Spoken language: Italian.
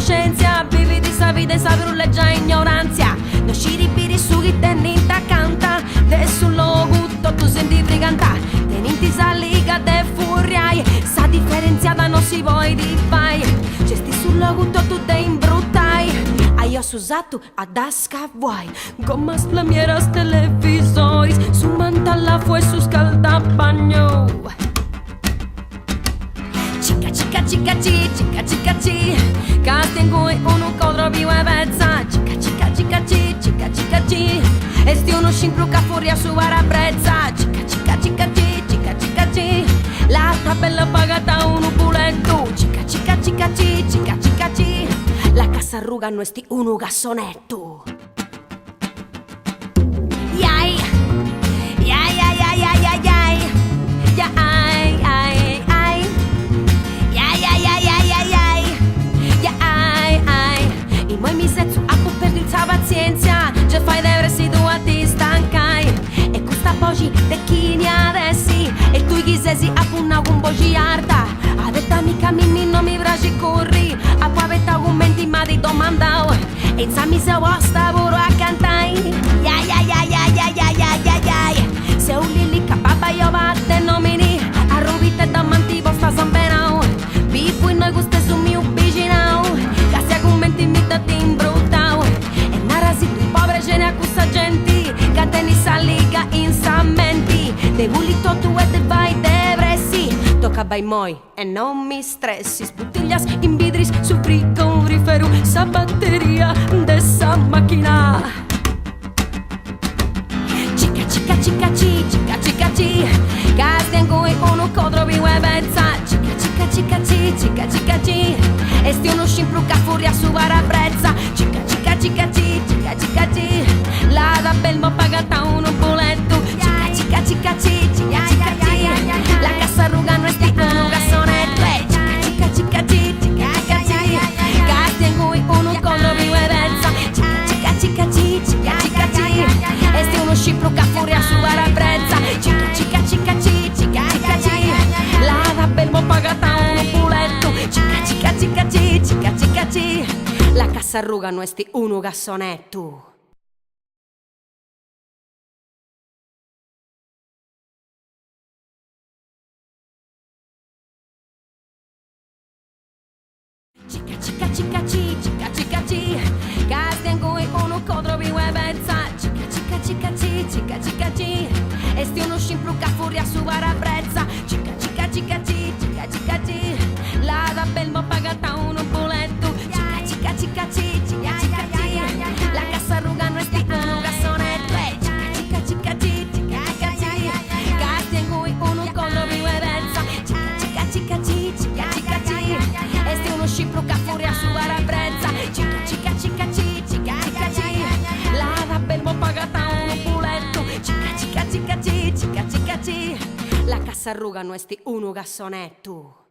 conoscenza, vivi di sa vita e sa leggia ignoranza. No sciribiri su chi te ninta canta, de sullo gutto tu senti friganta. Te ninti sa liga de furiai, sa differenziata non si vuoi di fai. Cesti sullo gutto tu te imbruttai. Ai ho usato ad asca vuoi, gomma splambieras televisores, su mantalla fue su scaldapagno. Chica chica chica chi, chica chica chi, castingui uno codro vivo e vezza. Chica chica chica chi, chica chica chi, esti uno scimpru ca furia su vara brezza. Chica chica chica chi, chica chica chi, la tabella pagata uno puletto. Chica chica chica chi, chica chica chi, la casa arruga no esti uno gassonetto. Yay, yay, yay, yay, yay, yay, yay, yay, yay, yay. I moi mi setsu a po' perdi la pazienza, già fai devre si tu a ti stancai. E questa voce de chi ne adessi, e tu chi sesi a punna con voce arta. Avete amica mimmi non mi vraci corri, a poi avete argomenti ma ti domandao. E insomma se vostra lavoro a cantai. Yai yai yai yai yai yai yai yai yai. Se un lili capapa io vatte nomini, a rubite da manti vostra zambenao. Vivo in noi guste su mio vicinao, casi argomenti mi da ti imbrutao. E narasi tu povere ce ne accusa genti, canteni sa liga in sammenti. De vulito tu e te vai devresti, tocca bai moi e non mi stressi. Sbottiglias in vidris su frigorifero, sa batteria de sa macchina. Chica chica chica chi, chica chica chi, castingui uno codro vivo e vezza. Chica chica chica chi, chica chica chi, esti uno scimpru ca furia su vara brezza. Chica chica chica chi, chica chica chi, la da belmo pagata uno boletto. Chica chica chica chi, chica chica chi, la casa arruga no esti uno gassonetto. Chica chica chi, chica chica chi, castingui uno codro vivo e vezza. Chica chica chica chi, chica chica chi, esti uno scimpru ca furia su vara brezza. Chica chica chica chi, chica chica chi, la da belmo pagata uno puletto. Chica chica chica chi, chica chica chi, la casa arruga no esti uno gassonetto. Chica chica chica chi, chica chica chi, castingui uno codro vivo e vezza. Chica chica chica chi, chica chica chi, esti uno scimpru ca furia su vara brezza. Chica chica chica chi, chica chica chi, la da belmo pagata uno boletto. Chica chica chica chi, chica chica chi, la casa arruga no esti uno gassonetto. Chica chica chi, chica chica chi, castingui uno codro vivo e vezza. Chica chica chica chi, chica chica chi, esti uno scimpru ca furia su vara brezza. Chica chica chica chi, chica chica chi, la da belmo pagata uno puletto. Chica chica chica chi, chica chica chi, la casa arruga no esti uno gassonetto.